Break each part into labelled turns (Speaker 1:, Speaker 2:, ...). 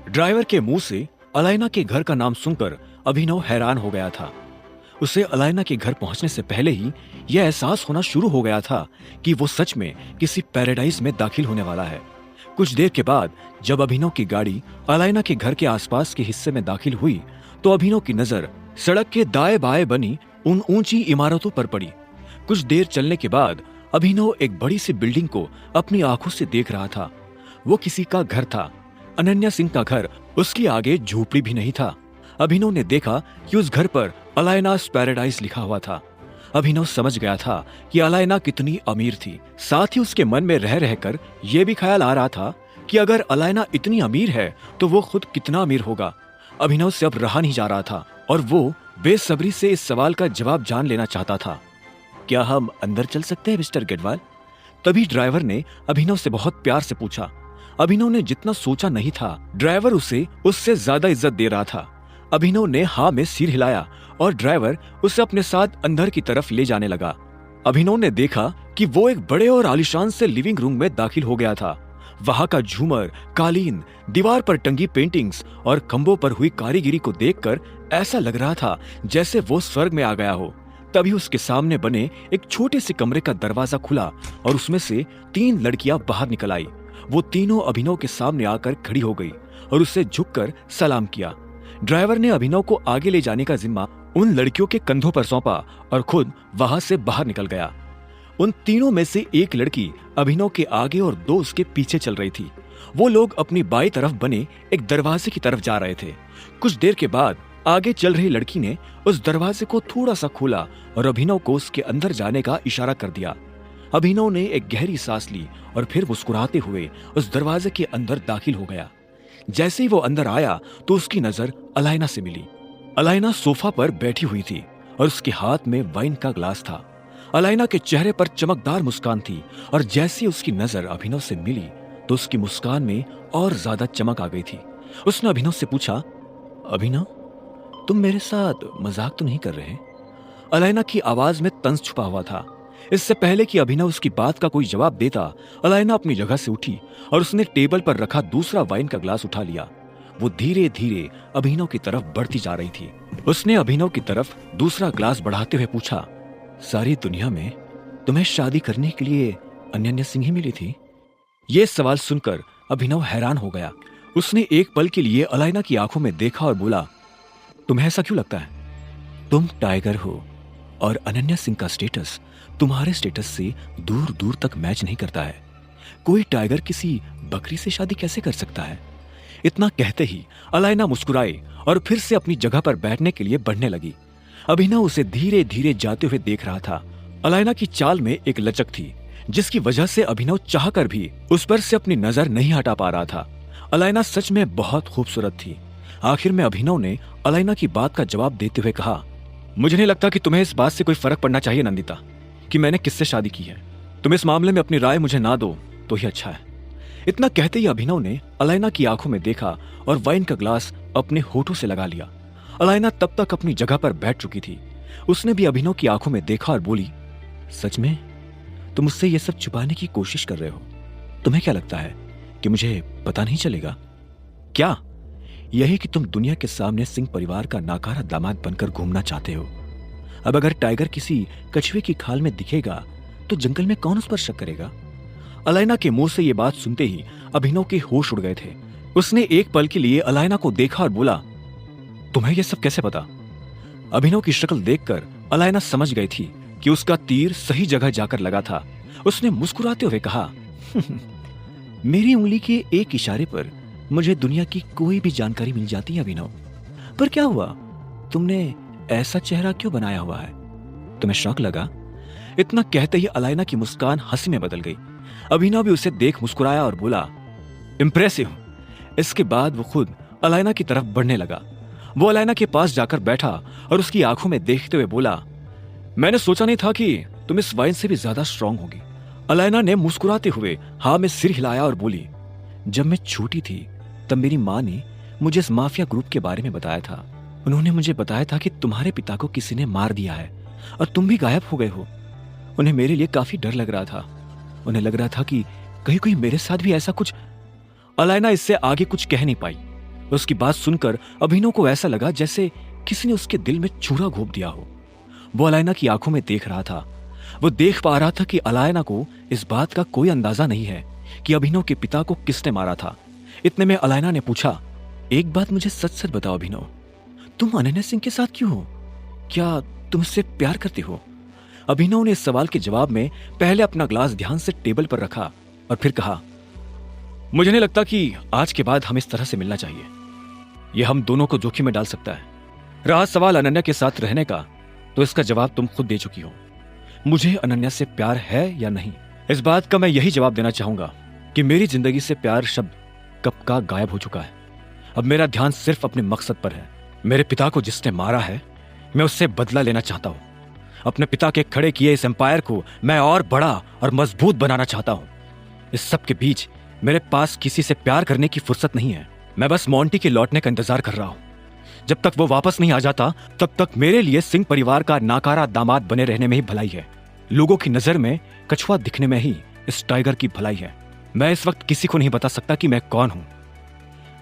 Speaker 1: Driver के मुंह से अलाइना के घर का नाम सुनकर अभिनव हैरान हो गया था। उसे अलाइना के घर पहुंचने से पहले ही यह एहसास होना शुरू हो गया था कि वो सच में किसी पैराडाइज में दाखिल होने वाला है। कुछ देर के बाद जब अभिनव की गाड़ी अलाइना के घर के आसपास के हिस्से में दाखिल हुई तो अभिनव की नजर सड़क के दाएं बाएं बनी उन ऊंची इमारतों पर पड़ी। कुछ देर चलने के बाद अभिनव एक बड़ी सी बिल्डिंग को अपनी आंखों से देख रहा था। वो किसी का घर था, अनन्या सिंह का घर। उसके आगे झोपड़ी भी नहीं था। अभिनव ने देखा कि उस घर पर अलाइनास पैराडाइज लिखा हुआ था। अभिनव समझ गया था कि अलाइना कितनी अमीर थी। साथ ही उसके मन में रह रहकर यह भी ख्याल आ रहा था कि अगर अलाइना इतनी अमीर है तो वो खुद कितना अमीर होगा। अभिनव से अब रहा नहीं जा रहा था और वो बेसब्री से इस सवाल का जवाब जान लेना चाहता था। क्या हम अंदर चल सकते हैं मिस्टर गेडवाल? तभी ड्राइवर ने अभिनव से बहुत प्यार से पूछा। अभिनव ने जितना सोचा नहीं था, ड्राइवर उसे उससे ज्यादा इज्जत दे रहा था। अभिनव ने हाँ में सिर हिलाया और ड्राइवर उसे अपने साथ अंदर की तरफ ले जाने लगा। अभिनव ने देखा कि वो एक बड़े और आलीशान से लिविंग रूम में दाखिल हो गया था। वहां का झूमर, कालीन, दीवार पर टंगी पेंटिंग्स और खंभों पर हुई कारीगिरी को देखकर ऐसा लग रहा था जैसे वो स्वर्ग में आ गया हो। तभी उसके सामने बने एक छोटे से कमरे का दरवाजा खुला और उसमें से 3 लड़कियां बाहर निकल आई। वो तीनों अभिनव के सामने आकर खड़ी हो गई और उससे झुककर सलाम किया। ड्राइवर ने अभिनव को आगे ले जाने का जिम्मा उन लड़कियों के कंधों पर सौंपा और खुद वहां से बाहर निकल गया। उन तीनों में से एक लड़की अभिनव के आगे और 2 उसके पीछे चल रही थी। वो लोग अपनी बाईं तरफ बने एक दरवाजे की तरफ जा रहे थे। कुछ देर के बाद आगे चल रही लड़की ने उस दरवाजे को थोड़ा सा खोला और अभिनव को उसके अंदर जाने का इशारा कर दिया। अभिनव ने एक गहरी सांस ली और फिर मुस्कुराते हुए उस दरवाजे के अंदर दाखिल हो गया। जैसे ही वो अंदर आया तो उसकी नजर अलाइना से मिली। अलाइना सोफा पर बैठी हुई थी और उसके हाथ में वाइन का ग्लास था। अलाइना के चेहरे पर चमकदार मुस्कान थी और जैसे उसकी नजर अभिनव से मिली तो उसकी मुस्कान में और ज्यादा चमक आ गई थी। उसने अभिनव से पूछा, अभिनव, तुम मेरे साथ मजाक तो नहीं कर रहे? अलाइना की आवाज में तंज छुपा हुआ था। इससे पहले कि अभिनव उसकी बात का कोई जवाब देता, अलाइना अपनी जगह से उठी और उसने टेबल पर रखा दूसरा वाइन का ग्लास उठा लिया। वो धीरे धीरे अभिनव की तरफ बढ़ती जा रही थी। उसने अभिनव की तरफ दूसरा ग्लास बढ़ाते हुए पूछा, सारी दुनिया में तुम्हें शादी करने के लिए अनन्या सिंह ही मिली थी? ये सवाल सुनकर अभिनव हैरान हो गया। उसने एक पल के लिए अलाइना की आंखों में देखा और बोला, तुम्हें ऐसा क्यों लगता है? तुम टाइगर हो और अनन्या सिंह का स्टेटस तुम्हारे स्टेटस से दूर दूर तक मैच नहीं करता है। कोई टाइगर किसी बकरी से शादी कैसे कर सकता है? इतना कहते ही अलाइना मुस्कुराई और फिर से अपनी जगह पर बैठने के लिए बढ़ने लगी। अभिनव उसे धीरे धीरे जाते हुए देख रहा था। अलाइना की चाल में एक लचक थी जिसकी वजह से अभिनव चाहकर भी उस पर से अपनी नजर नहीं हटा पा रहा था। अलाइना सच में बहुत खूबसूरत थी। आखिर में अभिनव ने अलाइना की बात का जवाब देते हुए कहा, मुझे नहीं लगता कि तुम्हें इस बात से कोई फर्क पड़ना चाहिए नंदिता कि मैंने किससे शादी की है। तुम इस मामले में अपनी राय मुझे ना दो तो ही अच्छा है। इतना कहते ही अभिनव ने अलाइना की आंखों में देखा और वाइन का ग्लास अपने होठों से लगा लिया। अलाइना तब तक अपनी जगह पर बैठ चुकी थी। उसने भी अभिनव की आंखों में देखा और बोली, सच में तुम मुझसे ये सब छुपाने की कोशिश कर रहे हो? तुम्हें क्या लगता है कि मुझे पता नहीं चलेगा? क्या यही कि तुम दुनिया के सामने सिंह परिवार का नाकारा दामाद बनकर घूमना चाहते हो? अब अगर टाइगर किसी कछुए की खाल में दिखेगा तो जंगल में कौन उस पर शक करेगा? अलाइना के मुंह से यह बात सुनते ही अभिनव के होश उड़ गए थे। उसने एक पल के लिए अलाइना को देखा और बोला, तुम्हें यह सब कैसे पता? अभिनव की शक्ल देखकर अलाइना समझ गई थी कि उसका तीर सही जगह जाकर लगा था। उसने मुस्कुराते हुए कहा, मेरी उंगली के एक इशारे पर मुझे दुनिया की कोई भी जानकारी मिल जाती है अभिनव। पर क्या हुआ, तुमने ऐसा चेहरा क्यों बनाया हुआ है? तुम्हें शौक लगा? इतना कहते ही अलाइना की मुस्कान हंसी में बदल गई। अभिनव भी उसे देख मुस्कुराया और बोला, इंप्रेसिव। इसके बाद वो खुद अलाइना की तरफ बढ़ने लगा। वो अलाइना के पास जाकर बैठा और उसकी आंखों में देखते हुए बोला, मैंने सोचा नहीं था कि तुम इस वाइन से भी ज्यादा स्ट्रांग होगी। अलाइना ने मुस्कुराते हुए हाँ में सिर हिलाया और बोली, जब मैं छोटी थी तब मेरी माँ ने मुझे इस माफिया ग्रुप के बारे में बताया था। उन्होंने मुझे बताया था कि तुम्हारे पिता को किसी ने मार दिया है और तुम भी गायब हो गए हो। उन्हें मेरे लिए काफी डर लग रहा था। उन्हें लग रहा था कि कहीं कोई मेरे साथ भी ऐसा कुछ। अलाइना इससे आगे कुछ कह नहीं पाई। उसकी बात सुनकर अभिनव को ऐसा लगा जैसे किसी ने उसके दिल में छुरा घोंप दिया हो। वो अलायना की आंखों में देख रहा था। वो देख पा रहा था कि अलायना को इस बात का कोई अंदाजा नहीं है कि अभिनव के पिता को किसने मारा था। इतने में अलायना ने पूछा, एक बात मुझे सच सच बताओ अभिनव, तुम अनन्या सिंह के साथ क्यों हो? क्या तुम उससे प्यार करते हो? अभिनव ने इस सवाल के जवाब में पहले अपना ग्लास ध्यान से टेबल पर रखा और फिर कहा, मुझे नहीं लगता कि आज के बाद हम इस तरह से मिलना चाहिए। यह हम दोनों को जोखिम में डाल सकता है। रहा सवाल अनन्या के साथ रहने का, तो इसका जवाब तुम खुद दे चुकी हो। मुझे अनन्या से प्यार है या नहीं, इस बात का मैं यही जवाब देना चाहूंगा कि मेरी जिंदगी से प्यार शब्द कब का गायब हो चुका है। अब मेरा ध्यान सिर्फ अपने मकसद पर है। मेरे पिता को जिसने मारा है, मैं उससे बदला लेना चाहता हूं। अपने पिता के खड़े किए इस एम्पायर को मैं और बड़ा और मजबूत बनाना चाहता हूं। इस सब के बीच मेरे पास किसी से प्यार करने की फुर्सत नहीं है। मैं बस मोंटी के लौटने का इंतजार कर रहा हूं। जब तक वो वापस नहीं आ जाता, तब तक मेरे लिए सिंह परिवार का नाकारा दामाद बने रहने में ही भलाई है। लोगों की नजर में कछुआ दिखने में ही इस टाइगर की भलाई है। मैं इस वक्त किसी को नहीं बता सकता कि मैं कौन हूं।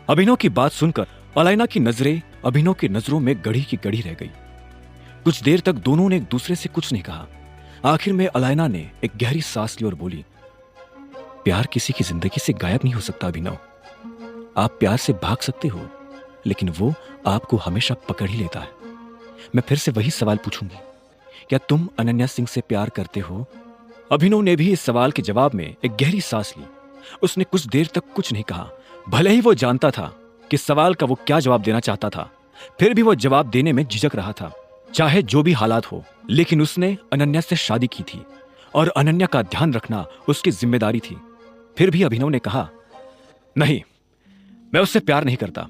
Speaker 1: अभिनव की बात सुनकर अलायना की नजरें अभिनव की नजरों में गड़ी की गड़ी रह गई। कुछ देर तक दोनों ने एक दूसरे से कुछ नहीं कहा। आखिर में अलायना ने एक गहरी सांस ली और बोली, प्यार किसी की जिंदगी से गायब नहीं हो सकता अभिनव। आप प्यार से भाग सकते हो, लेकिन वो आपको हमेशा पकड़ ही लेता है। मैं फिर से वही सवाल पूछूंगी, क्या तुम अनन्या सिंह से प्यार करते हो? अभिनव ने भी इस सवाल के जवाब में एक गहरी सांस ली। उसने कुछ देर तक कुछ नहीं कहा। भले ही वो जानता था कि सवाल का वो क्या जवाब देना चाहता था, फिर भी वो जवाब देने में झिझक रहा था। चाहे जो भी हालात हो, लेकिन उसने अनन्या से शादी की थी और अनन्या का ध्यान रखना उसकी जिम्मेदारी थी। फिर भी अभिनव ने कहा, नहीं, मैं उससे प्यार नहीं करता।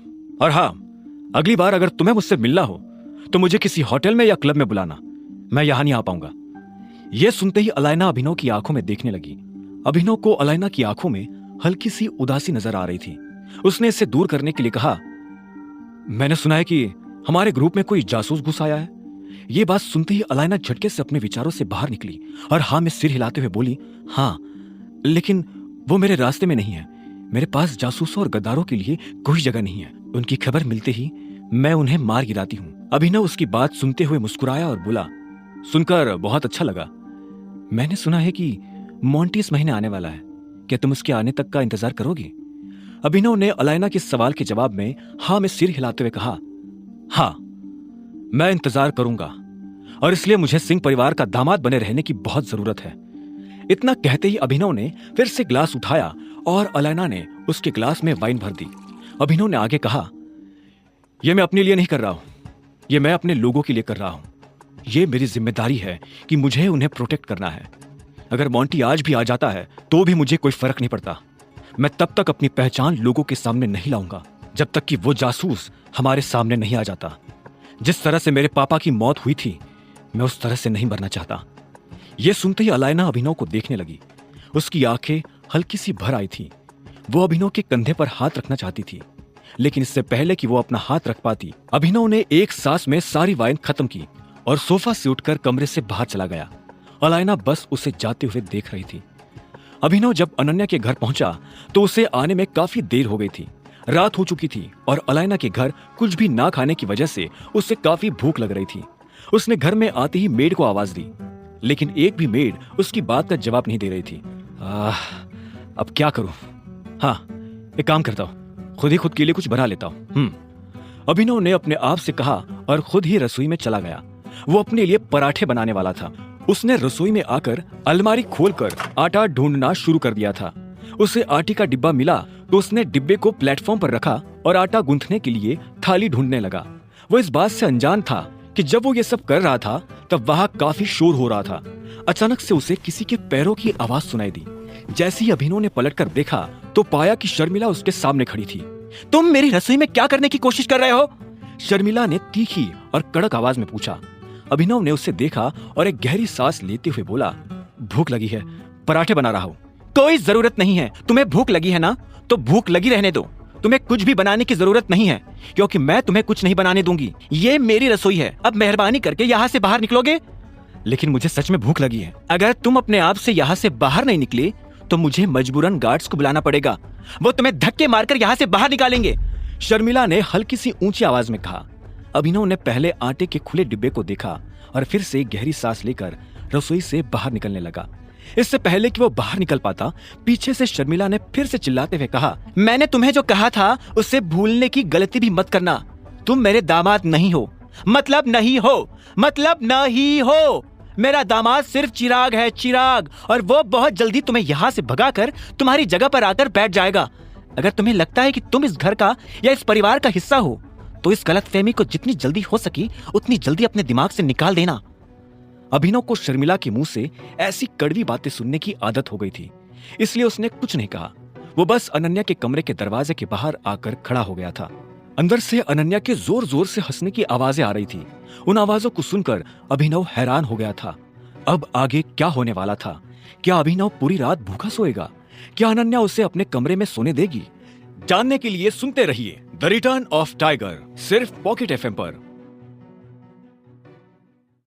Speaker 1: और हाँ, अगली बार अगर तुम्हें मुझसे मिलना हो तो मुझे किसी होटल में या क्लब में बुलाना, मैं यहां नहीं आ पाऊंगा। यह सुनते ही अलायना अभिनव की आंखों में देखने लगी। अभिनव को अलायना की आंखों में हल्की सी उदासी नजर आ रही थी। उसने इसे दूर करने के लिए कहा, मैंने सुना है कि हमारे ग्रुप में कोई जासूस घुस आया है। यह बात सुनते ही अलायना झटके से अपने विचारों से बाहर निकली और हाँ में सिर हिलाते हुए बोली, हाँ, लेकिन वो मेरे रास्ते में नहीं है। मेरे पास जासूसों और गद्दारों के लिए कोई जगह नहीं है। उनकी खबर मिलते ही मैं उन्हें मार गिराती हूँ। अभिनव उसकी बात सुनते हुए मुस्कुराया और बोला, सुनकर बहुत अच्छा लगा। मैंने सुना है कि मोंटी इस महीने आने वाला है। क्या तुम उसके आने तक का इंतजार करोगे? अभिनव ने अलायना के सवाल के जवाब में हाँ में सिर हिलाते हुए कहा, हाँ, मैं इंतजार करूंगा और इसलिए मुझे सिंह परिवार का दामाद बने रहने की बहुत जरूरत है। इतना कहते ही अभिनव ने फिर से ग्लास उठाया और अलायना ने उसके ग्लास में वाइन भर दी। अभिनव ने आगे कहा, यह मैं अपने लिए नहीं कर रहा हूं, यह मैं अपने लोगों के लिए कर रहा हूं। यह मेरी जिम्मेदारी है कि मुझे उन्हें प्रोटेक्ट करना है। अगर मोंटी आज भी आ जाता है तो भी मुझे कोई फर्क नहीं पड़ता। मैं तब तक अपनी पहचान लोगों के सामने नहीं लाऊंगा जब तक कि वो जासूस हमारे सामने नहीं आ जाता। जिस तरह से मेरे पापा की मौत हुई थी, मैं उस तरह से नहीं मरना चाहता। यह सुनते ही अलायना अभिनव को देखने लगी। उसकी आंखें हल्की सी भर आई थी। वो अभिनव के कंधे पर हाथ रखना चाहती थी, लेकिन इससे पहले कि वो अपना हाथ रख पाती, अभिनव ने एक सांस में सारी वाइन खत्म की और सोफा से उठकर कमरे से बाहर चला गया। अलायना बस उसे जाते हुए देख रही थी। अभिनव जब अनन्या के घर पहुंचा तो उसे आने में काफी देर हो गई थी। रात हो चुकी थी और अलायना के घर कुछ भी ना खाने की वजह से उसे काफी भूख लग रही थी। उसने घर में आते ही मेड को आवाज दी, लेकिन एक भी मेड उसकी बात का जवाब नहीं दे रही थी। अब क्या करूं? हाँ, एक काम करता हूं, खुद ही खुद के लिए कुछ बना लेता हूं। अभिनव ने अपने आप से कहा और खुद ही रसोई में चला गया। वो अपने लिए पराठे बनाने वाला था। उसने रसोई में आकर अलमारी खोलकर आटा ढूंढना शुरू कर दिया था। उसे आटे का डिब्बा मिला तो उसने डिब्बे को प्लेटफॉर्म पर रखा और आटा गूंथने के लिए थाली ढूंढने लगा। वो इस बात से अनजान था कि जब वो ये सब कर रहा था तब वहां काफी शोर हो रहा था। अचानक से उसे किसी के पैरों की आवाज सुनाई दी। जैसे ही अभिनव ने पलटकर देखा तो पाया कि शर्मिला उसके सामने खड़ी थी। तुम मेरी रसोई में क्या करने की कोशिश कर रहे हो? शर्मिला ने तीखी और कड़क आवाज में पूछा। अभिनव ने उसे देखा और एक गहरी सांस लेते हुए बोला, भूख लगी है, पराठे बना रहा हूँ। कोई जरूरत नहीं है। तुम्हें भूख लगी है ना, तो भूख लगी रहने दो। तुम्हें कुछ भी बनाने की जरूरत नहीं है, क्योंकि मैं तुम्हें कुछ नहीं बनाने दूंगी। ये मेरी रसोई है। अब मेहरबानी करके यहाँ से बाहर निकलोगे? लेकिन मुझे सच में भूख लगी है। अगर तुम अपने आप से यहाँ से बाहर नहीं निकले तो मुझे मजबूरन गार्ड्स को बुलाना पड़ेगा। वो तुम्हें धक्के मारकर यहाँ से बाहर निकालेंगे। शर्मिला ने हल्की सी ऊंची आवाज में कहा। अभिनव ने पहले आटे के खुले डिब्बे को देखा और फिर से गहरी सांस लेकर रसोई से बाहर निकलने लगा। इससे पहले कि वो बाहर निकल पाता, पीछे से शर्मिला ने फिर से चिल्लाते हुए कहा, मैंने तुम्हें जो कहा था उसे भूलने की गलती भी मत करना। तुम मेरे दामाद नहीं हो, मतलब नहीं हो, मतलब नहीं हो। मेरा दामाद सिर्फ चिराग है, चिराग, और वो बहुत जल्दी तुम्हें यहाँ से भगाकर तुम्हारी जगह पर आकर बैठ जाएगा। अगर तुम्हें लगता है कि तुम इस घर का या इस परिवार का हिस्सा हो तो इस गलतफहमी को जितनी जल्दी हो सकी उतनी जल्दी अपने दिमाग से निकाल देना। अभिनव को शर्मिला के मुंह से ऐसी कड़वी बातें सुनने की आदत हो गई थी, इसलिए उसने कुछ नहीं कहा। वो बस अनन्या के कमरे के दरवाजे के बाहर आकर खड़ा हो गया था। अंदर से अनन्या के जोर जोर से हंसने की आवाजें आ रही थी। उन आवाजों को सुनकर अभिनव हैरान हो गया था। अब आगे क्या होने वाला था? क्या अभिनव पूरी रात भूखा सोएगा? क्या अनन्या उसे अपने कमरे में सोने देगी? जानने के लिए सुनते रहिए द रिटर्न ऑफ टाइगर, सिर्फ पॉकेट एफएम पर।